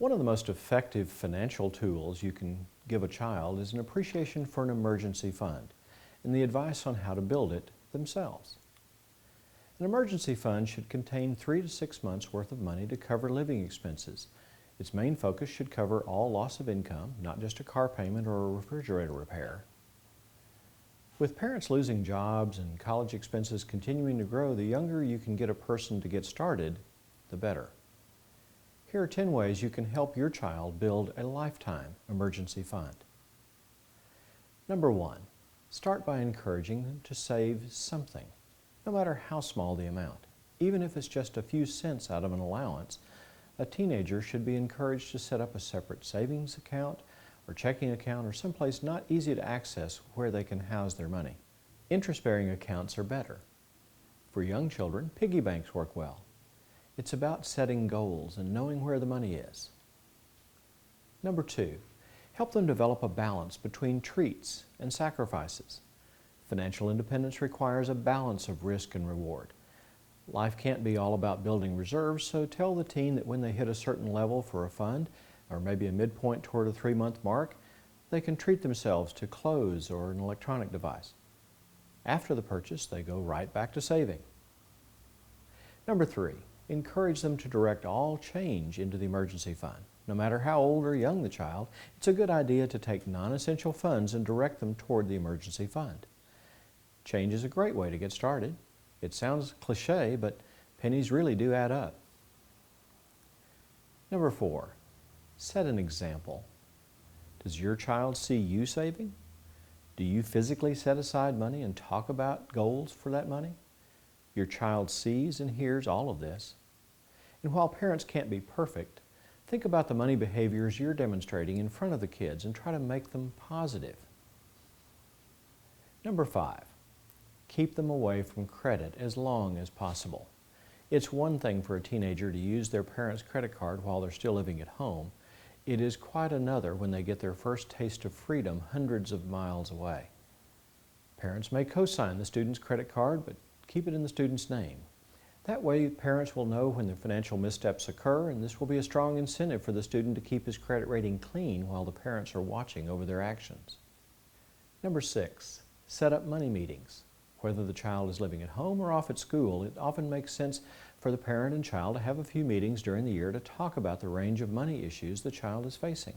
One of the most effective financial tools you can give a child is an appreciation for an emergency fund and the advice on how to build it themselves. An emergency fund should contain 3 to 6 months worth of money to cover living expenses. Its main focus should cover all loss of income, not just a car payment or a refrigerator repair. With parents losing jobs and college expenses continuing to grow, the younger you can get a person to get started, the better. Here are 10 ways you can help your child build a lifetime emergency fund. Number 1, start by encouraging them to save something, no matter how small the amount. Even if it's just a few cents out of an allowance, a teenager should be encouraged to set up a separate savings account or checking account or someplace not easy to access where they can house their money. Interest-bearing accounts are better. For young children, piggy banks work well. It's about setting goals and knowing where the money is. Number 2, help them develop a balance between treats and sacrifices. Financial independence requires a balance of risk and reward. Life can't be all about building reserves, so tell the teen that when they hit a certain level for a fund, or maybe a midpoint toward a 3-month mark, they can treat themselves to clothes or an electronic device. After the purchase, they go right back to saving. Number 3, encourage them to direct all change into the emergency fund. No matter how old or young the child, it's a good idea to take non-essential funds and direct them toward the emergency fund. Change is a great way to get started. It sounds cliche, but pennies really do add up. Number 4, set an example. Does your child see you saving? Do you physically set aside money and talk about goals for that money? Your child sees and hears all of this. And while parents can't be perfect, think about the money behaviors you're demonstrating in front of the kids and try to make them positive. Number 5, keep them away from credit as long as possible. It's one thing for a teenager to use their parents' credit card while they're still living at home. It is quite another when they get their first taste of freedom hundreds of miles away. Parents may co-sign the student's credit card, but keep it in the student's name. That way, parents will know when the financial missteps occur, and this will be a strong incentive for the student to keep his credit rating clean while the parents are watching over their actions. Number 6, set up money meetings. Whether the child is living at home or off at school, it often makes sense for the parent and child to have a few meetings during the year to talk about the range of money issues the child is facing.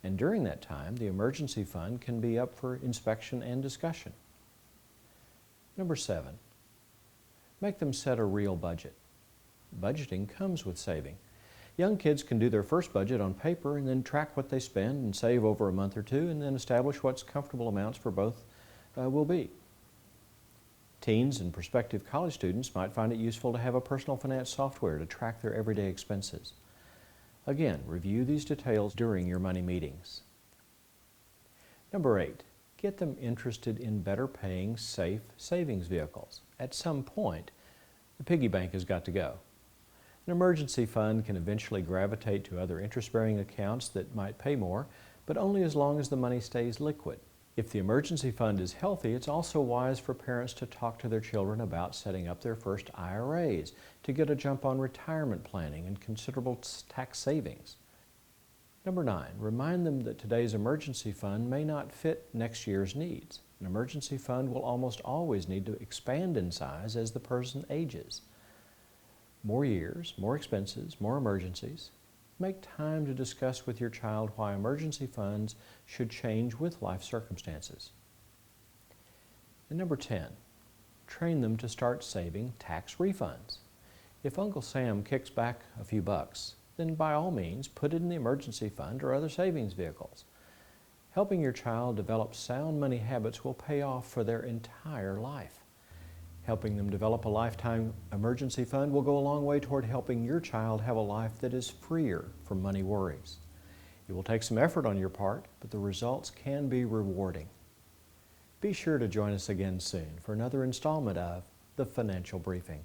And during that time, the emergency fund can be up for inspection and discussion. Number 7, make them set a real budget. Budgeting comes with saving. Young kids can do their first budget on paper and then track what they spend and save over a month or two and then establish what comfortable amounts for both will be. Teens and prospective college students might find it useful to have a personal finance software to track their everyday expenses. Again, review these details during your money meetings. Number 8, get them interested in better paying, safe savings vehicles. At some point, the piggy bank has got to go. An emergency fund can eventually gravitate to other interest-bearing accounts that might pay more, but only as long as the money stays liquid. If the emergency fund is healthy, it's also wise for parents to talk to their children about setting up their first IRAs to get a jump on retirement planning and considerable tax savings. Number 9, remind them that today's emergency fund may not fit next year's needs. An emergency fund will almost always need to expand in size as the person ages. More years, more expenses, more emergencies. Make time to discuss with your child why emergency funds should change with life circumstances. And number 10, train them to start saving tax refunds. If Uncle Sam kicks back a few bucks, then by all means put it in the emergency fund or other savings vehicles. Helping your child develop sound money habits will pay off for their entire life. Helping them develop a lifetime emergency fund will go a long way toward helping your child have a life that is freer from money worries. It will take some effort on your part, but the results can be rewarding. Be sure to join us again soon for another installment of The Financial Briefing.